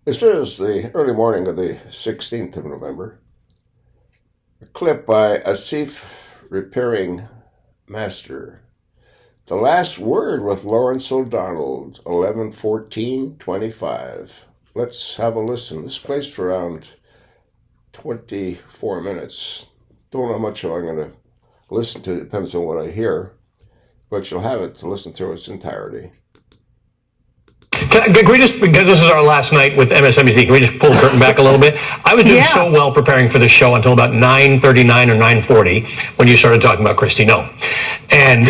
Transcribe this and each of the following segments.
This is the early morning of the 16th of November. A clip by Asif Repairing Master. The last word with Lawrence O'Donnell, 11/14/25. Let's have a listen. This plays for around 24 minutes. Don't know how much I'm going to listen to. It depends on what I hear. But you'll have it to listen to its entirety. Can we just, because this is our last night with MSNBC, can we just pull the curtain back a little bit? I was doing so well preparing for this show until about 9:39 or 9:40 when you started talking about Christy No. And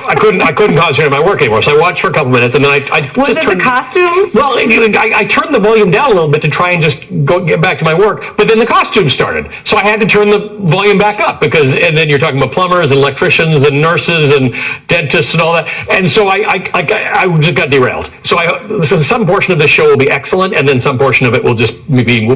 I couldn't concentrate on my work anymore. So I watched for a couple minutes, and then I was just it turned the costumes? Well, I turned the volume down a little bit to try and just get back to my work, but then the costumes started, so I had to turn the volume back up and then you're talking about plumbers and electricians and nurses and dentists and all that, and so I just got derailed. So some portion of the show will be excellent, and then some portion of it will just be me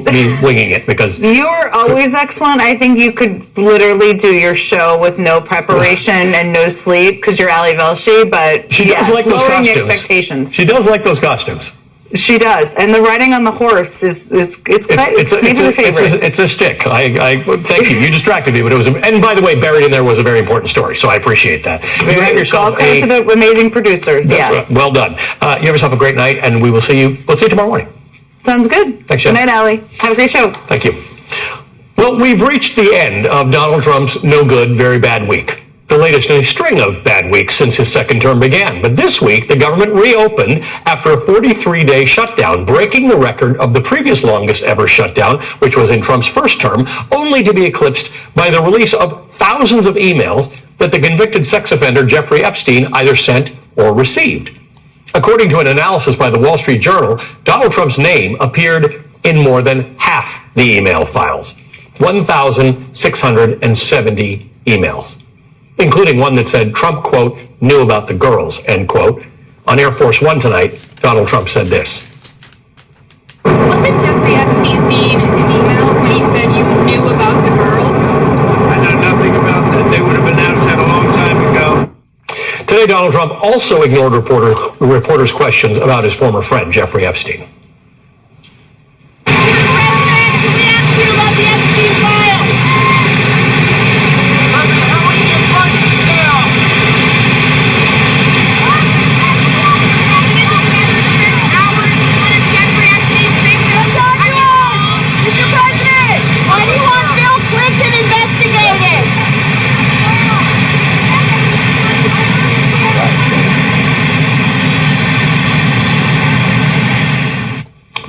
winging it because you're always excellent. I think you could literally do your show with no preparation and no sleep because you're Ali Velshi, but she does like those costumes. Expectations. She does like those costumes. She does, and the riding on the horse is maybe her favorite. It's a stick. I thank you. You distracted me, but it was. And by the way, buried in there was a very important story, so I appreciate that. You have yourself all kinds of amazing producers. Yes, right. Well done. You have yourself a great night, and we will see you. We'll see you tomorrow morning. Sounds good. Thanks, Jen. Good night, Ali. Have a great show. Thank you. Well, we've reached the end of Donald Trump's no good, very bad week. The latest in a string of bad weeks since his second term began. But this week, the government reopened after a 43-day shutdown, breaking the record of the previous longest ever shutdown, which was in Trump's first term, only to be eclipsed by the release of thousands of emails that the convicted sex offender Jeffrey Epstein either sent or received. According to an analysis by the Wall Street Journal, Donald Trump's name appeared in more than half the email files, 1,670 emails, including one that said Trump, quote, knew about the girls, end quote. On Air Force One tonight, Donald Trump said this. What did Jeffrey Epstein mean in his emails when he said you knew about the girls? I know nothing about that. They would have announced that a long time ago. Today, Donald Trump also ignored reporters' questions about his former friend, Jeffrey Epstein.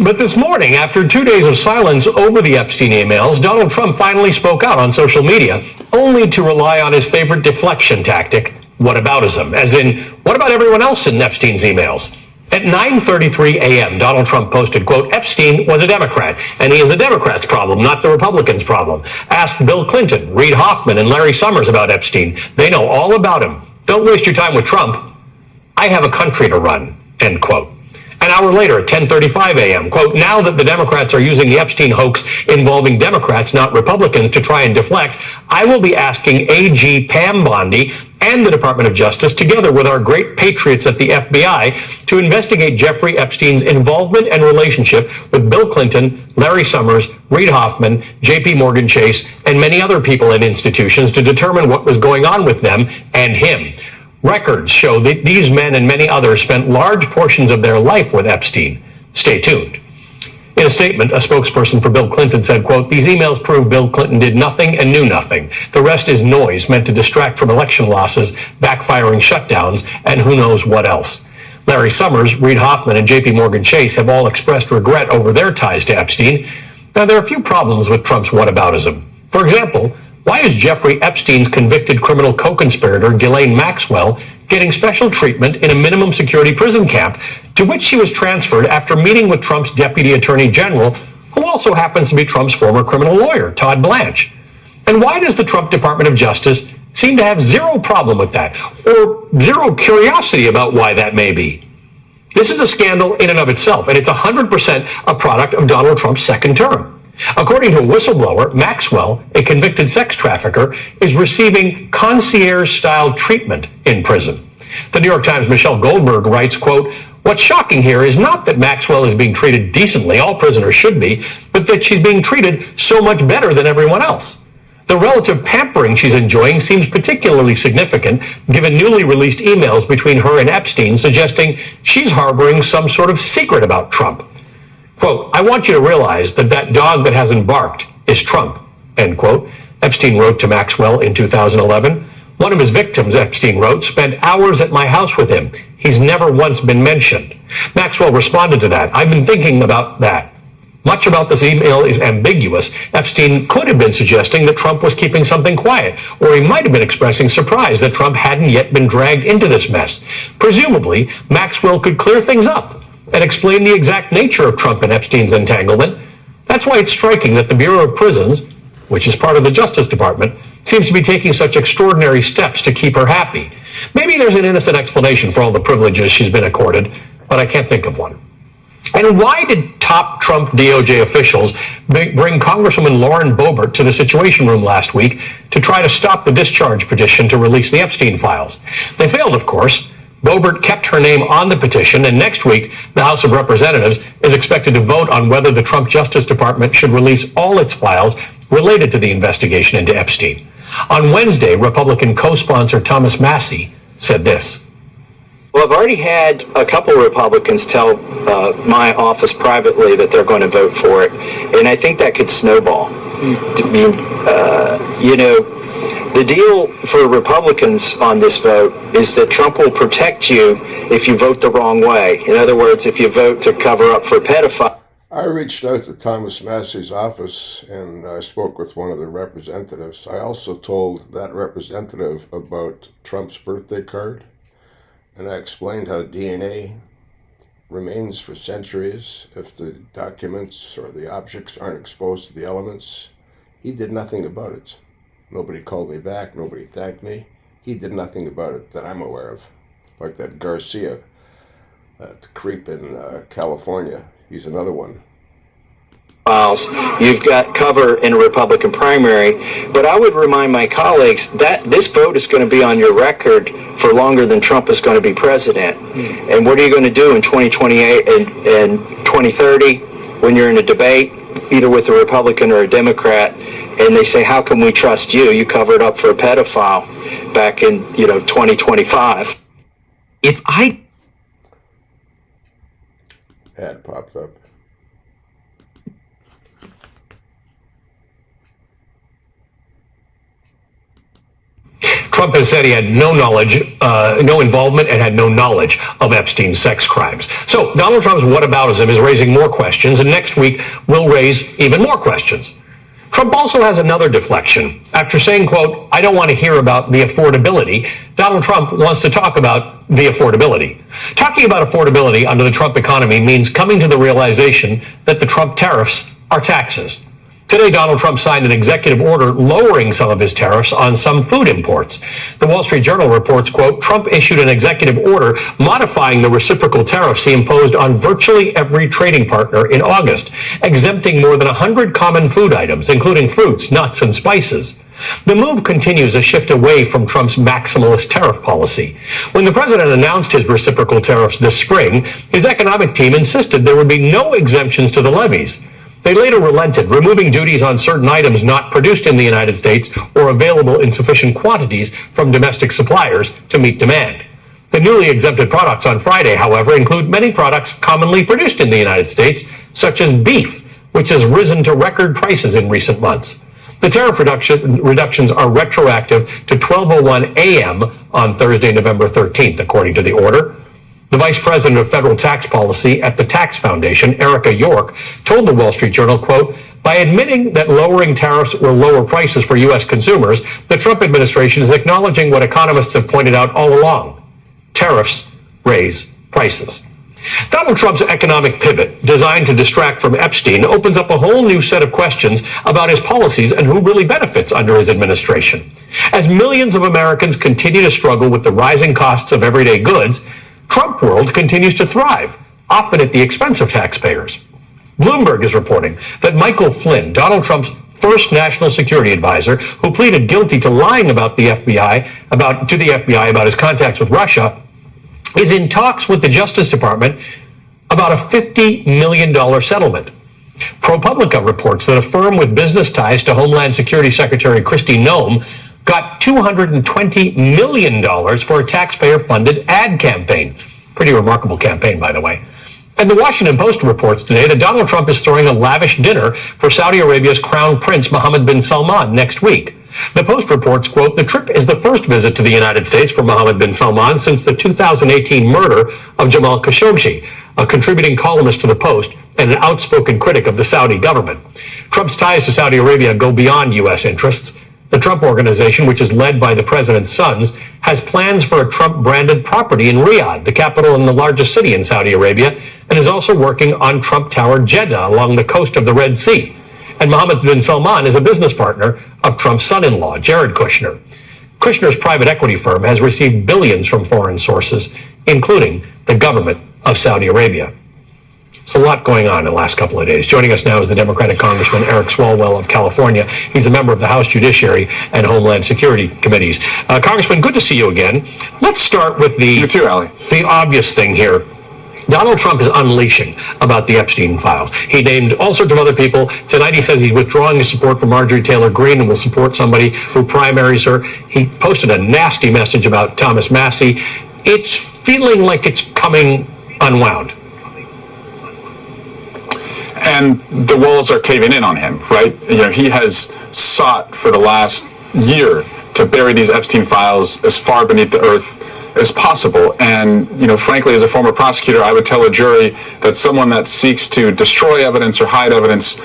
But this morning, after 2 days of silence over the Epstein emails, Donald Trump finally spoke out on social media, only to rely on his favorite deflection tactic, whataboutism, as in, what about everyone else in Epstein's emails? At 9:33 a.m., Donald Trump posted, quote, Epstein was a Democrat, and he is the Democrats' problem, not the Republicans' problem. Ask Bill Clinton, Reid Hoffman, and Larry Summers about Epstein. They know all about him. Don't waste your time with Trump. I have a country to run, end quote. An hour later, at 10:35 a.m., quote, now that the Democrats are using the Epstein hoax involving Democrats, not Republicans, to try and deflect, I will be asking AG Pam Bondi and the Department of Justice, together with our great patriots at the FBI, to investigate Jeffrey Epstein's involvement and relationship with Bill Clinton, Larry Summers, Reid Hoffman, JP Morgan Chase, and many other people and institutions to determine what was going on with them and him. Records show that these men and many others spent large portions of their life with Epstein. Stay tuned. In a statement, a spokesperson for Bill Clinton said, quote, these emails prove Bill Clinton did nothing and knew nothing. The rest is noise meant to distract from election losses, backfiring shutdowns, and who knows what else. Larry Summers, Reid Hoffman, and JP Morgan Chase have all expressed regret over their ties to Epstein. Now, there are a few problems with Trump's whataboutism. For example, why is Jeffrey Epstein's convicted criminal co-conspirator, Ghislaine Maxwell, getting special treatment in a minimum security prison camp to which she was transferred after meeting with Trump's deputy attorney general, who also happens to be Trump's former criminal lawyer, Todd Blanche? And why does the Trump Department of Justice seem to have zero problem with that, or zero curiosity about why that may be? This is a scandal in and of itself, and it's 100% a product of Donald Trump's second term. According to a whistleblower, Maxwell, a convicted sex trafficker, is receiving concierge-style treatment in prison. The New York Times' Michelle Goldberg writes, quote, What's shocking here is not that Maxwell is being treated decently, all prisoners should be, but that she's being treated so much better than everyone else. The relative pampering she's enjoying seems particularly significant, given newly released emails between her and Epstein suggesting she's harboring some sort of secret about Trump. Quote, "I want you to realize that that dog that hasn't barked is Trump," end quote. Epstein wrote to Maxwell in 2011. "One of his victims," Epstein wrote, "spent hours at my house with him. He's never once been mentioned." Maxwell responded to that. "I've been thinking about that. Much about this email is ambiguous. Epstein could have been suggesting that Trump was keeping something quiet, or he might have been expressing surprise that Trump hadn't yet been dragged into this mess. Presumably, Maxwell could clear things up and explain the exact nature of Trump and Epstein's entanglement. That's why it's striking that the Bureau of Prisons, which is part of the Justice Department, seems to be taking such extraordinary steps to keep her happy. Maybe there's an innocent explanation for all the privileges she's been accorded, but I can't think of one. And why did top Trump DOJ officials bring Congresswoman Lauren Boebert to the Situation Room last week to try to stop the discharge petition to release the Epstein files? They failed, of course. Boebert kept her name on the petition, and next week, the House of Representatives is expected to vote on whether the Trump Justice Department should release all its files related to the investigation into Epstein. On Wednesday, Republican co-sponsor Thomas Massie said this. Well, I've already had a couple of Republicans tell my office privately that they're going to vote for it, and I think that could snowball. I mean, the deal for Republicans on this vote is that Trump will protect you if you vote the wrong way. In other words, if you vote to cover up for a pedophile. I reached out to Thomas Massey's office and I spoke with one of the representatives. I also told that representative about Trump's birthday card. And I explained how DNA remains for centuries if the documents or the objects aren't exposed to the elements. He did nothing about it. Nobody called me back. Nobody thanked me. He did nothing about it that I'm aware of. Like that Garcia, that creep in California. He's another one. Files, you've got cover in a Republican primary, but I would remind my colleagues that this vote is going to be on your record for longer than Trump is going to be president. And what are you going to do in 2028 and 2030 when you're in a debate, either with a Republican or a Democrat, and they say, how can we trust you? You covered up for a pedophile back in, 2025. If I... Ad popped up. Trump has said he had no knowledge, no involvement, and had no knowledge of Epstein's sex crimes. So Donald Trump's whataboutism is raising more questions, and next week will raise even more questions. Trump also has another deflection. After saying, quote, "I don't want to hear about the affordability," Donald Trump wants to talk about the affordability. Talking about affordability under the Trump economy means coming to the realization that the Trump tariffs are taxes. Today, Donald Trump signed an executive order lowering some of his tariffs on some food imports. The Wall Street Journal reports, quote, Trump issued an executive order modifying the reciprocal tariffs he imposed on virtually every trading partner in August, exempting more than 100 common food items, including fruits, nuts, and spices. The move continues a shift away from Trump's maximalist tariff policy. When the president announced his reciprocal tariffs this spring, his economic team insisted there would be no exemptions to the levies. They later relented, removing duties on certain items not produced in the United States or available in sufficient quantities from domestic suppliers to meet demand. The newly exempted products on Friday, however, include many products commonly produced in the United States, such as beef, which has risen to record prices in recent months. The tariff reductions are retroactive to 12:01 a.m. on Thursday, November 13th, according to the order. The Vice President of Federal Tax Policy at the Tax Foundation, Erica York, told the Wall Street Journal, quote, by admitting that lowering tariffs will lower prices for U.S. consumers, the Trump administration is acknowledging what economists have pointed out all along. Tariffs raise prices. Donald Trump's economic pivot, designed to distract from Epstein, opens up a whole new set of questions about his policies and who really benefits under his administration. As millions of Americans continue to struggle with the rising costs of everyday goods, Trump world continues to thrive, often at the expense of taxpayers. Bloomberg is reporting that Michael Flynn, Donald Trump's first national security advisor, who pleaded guilty to lying about to the FBI about his contacts with Russia, is in talks with the Justice Department about a $50 million settlement. ProPublica reports that a firm with business ties to Homeland Security Secretary Kristi Noem got $220 million for a taxpayer-funded ad campaign. Pretty remarkable campaign, by the way. And the Washington Post reports today that Donald Trump is throwing a lavish dinner for Saudi Arabia's Crown Prince Mohammed bin Salman next week. The Post reports, quote, the trip is the first visit to the United States for Mohammed bin Salman since the 2018 murder of Jamal Khashoggi, a contributing columnist to the Post and an outspoken critic of the Saudi government. Trump's ties to Saudi Arabia go beyond U.S. interests. The Trump Organization, which is led by the president's sons, has plans for a Trump-branded property in Riyadh, the capital and the largest city in Saudi Arabia, and is also working on Trump Tower Jeddah along the coast of the Red Sea. And Mohammed bin Salman is a business partner of Trump's son-in-law, Jared Kushner. Kushner's private equity firm has received billions from foreign sources, including the government of Saudi Arabia. It's a lot going on in the last couple of days. Joining us now is the Democratic Congressman Eric Swalwell of California. He's a member of the House Judiciary and Homeland Security Committees. Congressman, good to see you again. Let's start with You too, Ali. the obvious thing here. Donald Trump is unleashing about the Epstein files. He named all sorts of other people. Tonight he says he's withdrawing his support for Marjorie Taylor Greene and will support somebody who primaries her. He posted a nasty message about Thomas Massey. It's feeling like it's coming unwound. And the walls are caving in on him, right? You know, he has sought for the last year to bury these Epstein files as far beneath the earth as possible. And, you know, frankly, as a former prosecutor, I would tell a jury that someone that seeks to destroy evidence or hide evidence,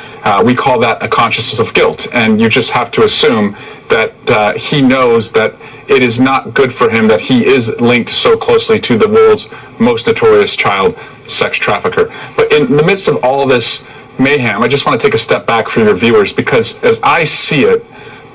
we call that a consciousness of guilt. And you just have to assume that he knows that it is not good for him that he is linked so closely to the world's most notorious child sex trafficker. But in the midst of all this mayhem, I just want to take a step back for your viewers, because as I see it,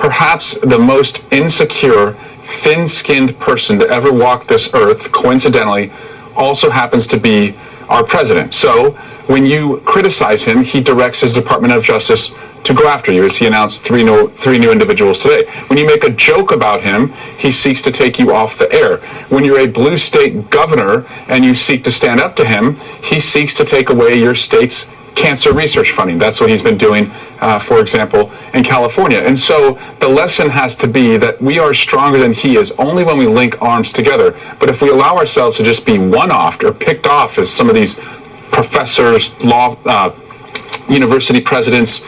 perhaps the most insecure, thin-skinned person to ever walk this earth, coincidentally, also happens to be our president. So when you criticize him, he directs his Department of Justice to go after you, as he announced three new individuals today. When you make a joke about him, he seeks to take you off the air. When you're a blue state governor and you seek to stand up to him, he seeks to take away your state's cancer research funding. That's what he's been doing, for example, in California. And so the lesson has to be that we are stronger than he is only when we link arms together. But if we allow ourselves to just be one-offed or picked off as some of these professors, university presidents,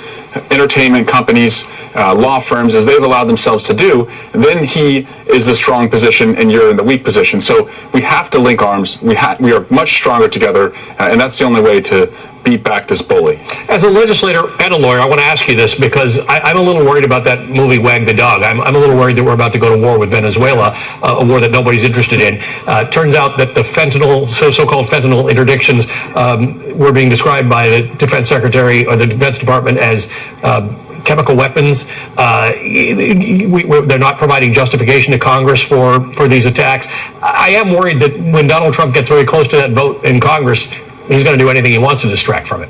entertainment companies, law firms, as they've allowed themselves to do, then he is the strong position and you're in the weak position. So we have to link arms. We are much stronger together, and that's the only way to beat back this bully. As a legislator and a lawyer, I want to ask you this, because I'm a little worried about that movie Wag the Dog. I'm a little worried that we're about to go to war with Venezuela, a war that nobody's interested in. Turns out that the fentanyl, so-called fentanyl interdictions were being described by the Defense Secretary or the Defense Department as chemical weapons. They're not providing justification to Congress for these attacks. I am worried that when Donald Trump gets very close to that vote in Congress, he's going to do anything he wants to distract from it.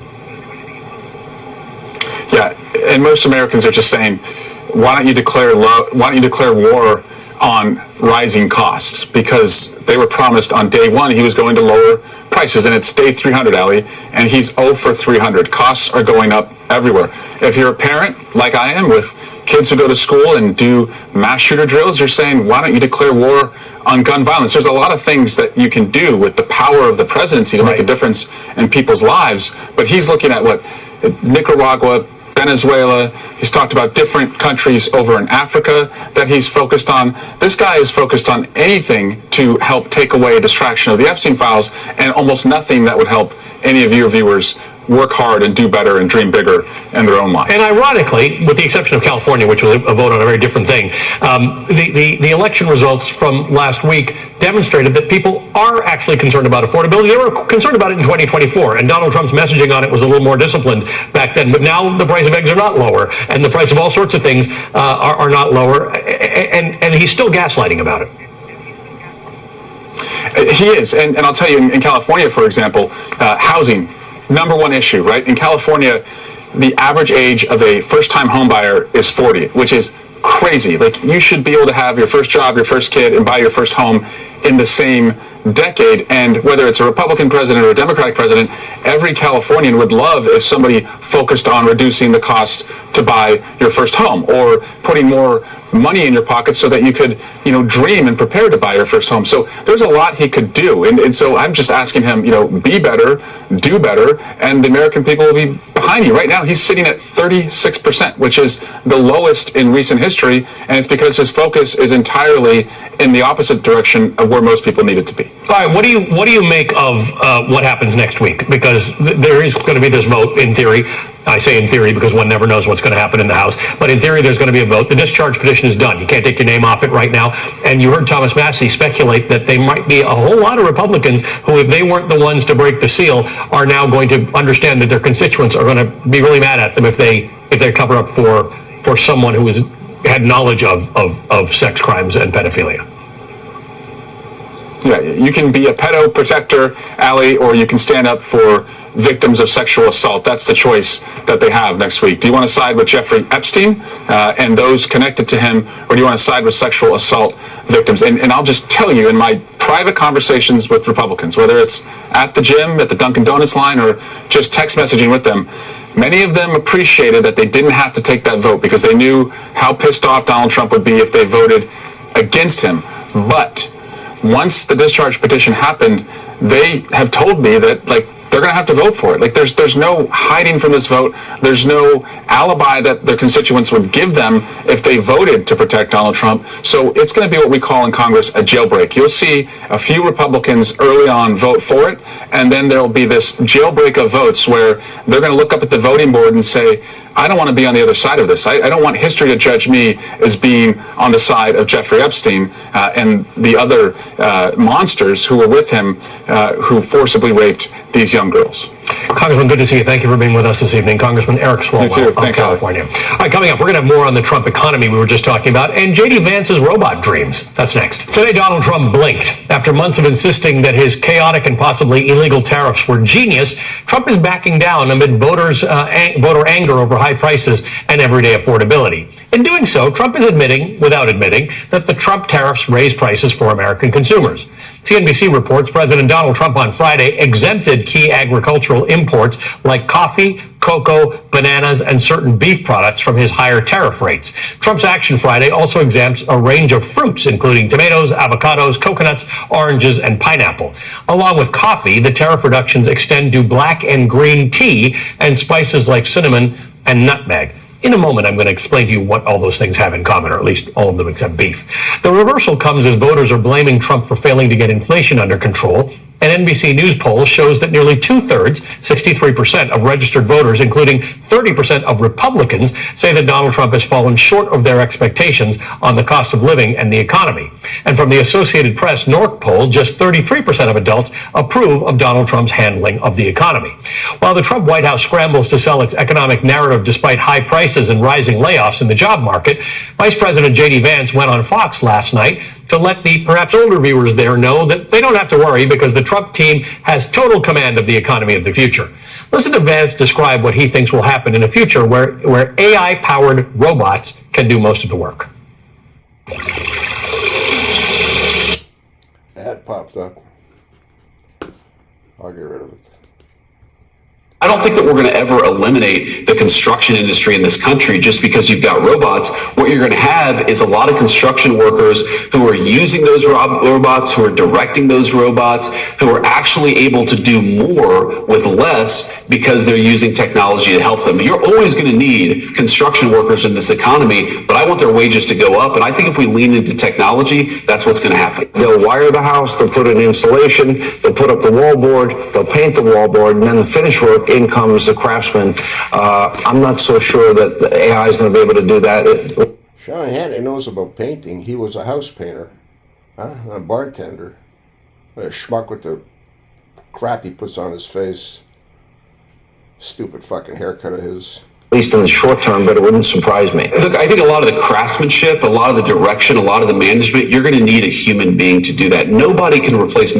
Yeah, and most Americans are just saying, why don't you declare war on rising costs? Because they were promised on day one he was going to lower prices, and it's day 300, Ali, and he's 0 for 300. Costs are going up everywhere. If you're a parent, like I am, with kids who go to school and do mass shooter drills, you're saying, why don't you declare war on gun violence? There's a lot of things that you can do with the power of the presidency to make a difference in people's lives, but he's looking at what Nicaragua, Venezuela, he's talked about different countries over in Africa that he's focused on. This guy is focused on anything to help take away a distraction of the Epstein files, and almost nothing that would help any of your viewers work hard and do better and dream bigger in their own lives. And ironically, with the exception of California, which was a vote on a very different thing, the election results from last week demonstrated that people are actually concerned about affordability. They were concerned about it in 2024, and Donald Trump's messaging on it was a little more disciplined back then. But now the price of eggs are not lower, and the price of all sorts of things are not lower, and he's still gaslighting about it. He is, and I'll tell you, in California, for example, housing, number one issue, right? In California, the average age of a first-time homebuyer is 40, which is crazy. Like, you should be able to have your first job, your first kid, and buy your first home in the same decade. And whether it's a Republican president or a Democratic president, every Californian would love if somebody focused on reducing the cost to buy your first home, or putting more money in your pocket so that you could, dream and prepare to buy your first home. So there's a lot he could do. And so I'm just asking him, be better, do better, and the American people will be behind you. Right now, he's sitting at 36%, which is the lowest in recent history. And it's because his focus is entirely in the opposite direction of where most people need it to be. All right, what do you make of what happens next week? Because there is going to be this vote, in theory. I say in theory because one never knows what's going to happen in the House. But in theory, there's going to be a vote. The discharge petition is done. You can't take your name off it right now. And you heard Thomas Massie speculate that there might be a whole lot of Republicans who, if they weren't the ones to break the seal, are now going to understand that their constituents are going to be really mad at them if they cover up for someone who had knowledge of sex crimes and pedophilia. Yeah, you can be a pedo protector, Allie, or you can stand up for victims of sexual assault. That's the choice that they have next week. Do you want to side with Jeffrey Epstein and those connected to him, or do you want to side with sexual assault victims? And I'll just tell you, in my private conversations with Republicans, whether it's at the gym, at the Dunkin' Donuts line, or just text messaging with them, many of them appreciated that they didn't have to take that vote because they knew how pissed off Donald Trump would be if they voted against him. But once the discharge petition happened, they have told me that, they're going to have to vote for it. There's no hiding from this vote. There's no alibi that their constituents would give them if they voted to protect Donald Trump. So it's going to be what we call in Congress a jailbreak. You'll see a few Republicans early on vote for it, and then there'll be this jailbreak of votes where they're going to look up at the voting board and say, I don't want to be on the other side of this. I don't want history to judge me as being on the side of Jeffrey Epstein and the other monsters who were with him who forcibly raped these young girls. Congressman, good to see you. Thank you for being with us this evening. Congressman Eric Swalwell of Thanks, California. All right, coming up, we're going to have more on the Trump economy we were just talking about, and J.D. Vance's robot dreams. That's next. Today, Donald Trump blinked. After months of insisting that his chaotic and possibly illegal tariffs were genius, Trump is backing down amid voter anger over high prices and everyday affordability. In doing so, Trump is admitting, without admitting, that the Trump tariffs raise prices for American consumers. CNBC reports President Donald Trump on Friday exempted key agricultural imports like coffee, cocoa, bananas, and certain beef products from his higher tariff rates. Trump's action Friday also exempts a range of fruits, including tomatoes, avocados, coconuts, oranges, and pineapple. Along with coffee, the tariff reductions extend to black and green tea and spices like cinnamon and nutmeg. In a moment, I'm going to explain to you what all those things have in common, or at least all of them except beef. The reversal comes as voters are blaming Trump for failing to get inflation under control. An NBC News poll shows that nearly two-thirds, 63% of registered voters, including 30% of Republicans, say that Donald Trump has fallen short of their expectations on the cost of living and the economy. And from the Associated Press NORC poll, just 33% of adults approve of Donald Trump's handling of the economy. While the Trump White House scrambles to sell its economic narrative despite high prices and rising layoffs in the job market, Vice President J.D. Vance went on Fox last night to let the perhaps older viewers there know that they don't have to worry because the Trump team has total command of the economy of the future. Listen to Vance describe what he thinks will happen in a future where AI-powered robots can do most of the work. Ad popped up. I'll get rid of it. I don't think that we're going to ever eliminate the construction industry in this country just because you've got robots. What you're going to have is a lot of construction workers who are using those robots, who are directing those robots, who are actually able to do more with less because they're using technology to help them. You're always going to need construction workers in this economy, but I want their wages to go up. And I think if we lean into technology, that's what's going to happen. They'll wire the house, they'll put in insulation, they'll put up the wallboard, they'll paint the wallboard, and then the finish work, in comes the craftsman. I'm not so sure that the AI is going to be able to do that. Sean Hannity knows about painting. He was a house painter, a bartender. What a schmuck with the crap he puts on his face. Stupid fucking haircut of his. At least in the short term, but it wouldn't surprise me. Look, I think a lot of the craftsmanship, a lot of the direction, a lot of the management, you're going to need a human being to do that. No robot can replace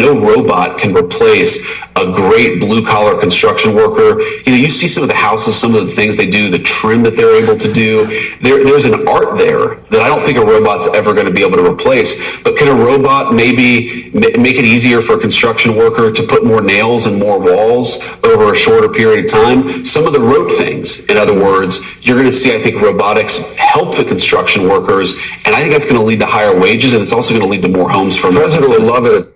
a great blue collar construction worker. You see some of the houses, some of the things they do, the trim that they're able to do. There's an art there that I don't think a robot's ever going to be able to replace. But can a robot maybe make it easier for a construction worker to put more nails and more walls over a shorter period of time? Some of the rote things, in other words, you're going to see, I think, robotics help the construction workers, and I think that's going to lead to higher wages, and it's also going to lead to more homes for American President would love citizens.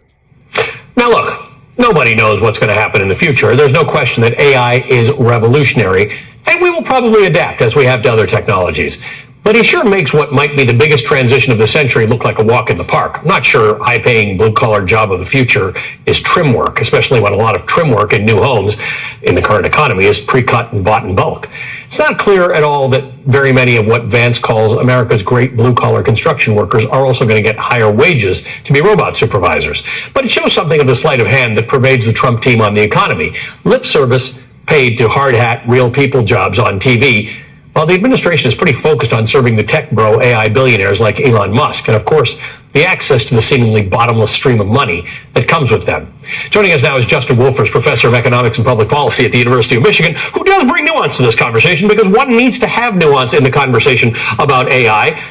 it. Now look, nobody knows what's going to happen in the future. There's no question that AI is revolutionary, and we will probably adapt as we have to other technologies. But he sure makes what might be the biggest transition of the century look like a walk in the park. I'm not sure high-paying, blue-collar job of the future is trim work, especially when a lot of trim work in new homes in the current economy is pre-cut and bought in bulk. It's not clear at all that very many of what Vance calls America's great blue-collar construction workers are also going to get higher wages to be robot supervisors. But it shows something of the sleight of hand that pervades the Trump team on the economy. Lip service paid to hard-hat, real people jobs on TV, while the administration is pretty focused on serving the tech bro AI billionaires like Elon Musk, and of course, the access to the seemingly bottomless stream of money that comes with them. Joining us now is Justin Wolfers, professor of economics and public policy at the University of Michigan, who does bring nuance to this conversation because one needs to have nuance in the conversation about AI.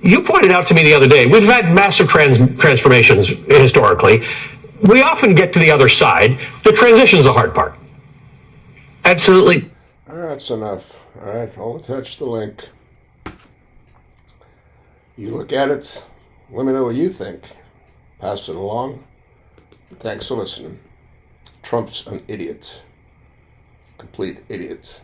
You pointed out to me the other day, we've had massive transformations historically. We often get to the other side. The transition's the hard part. Absolutely. All right, that's enough. All right, I'll attach the link. You look at it. Let me know what you think. Pass it along. Thanks for listening. Trump's an idiot. Complete idiot.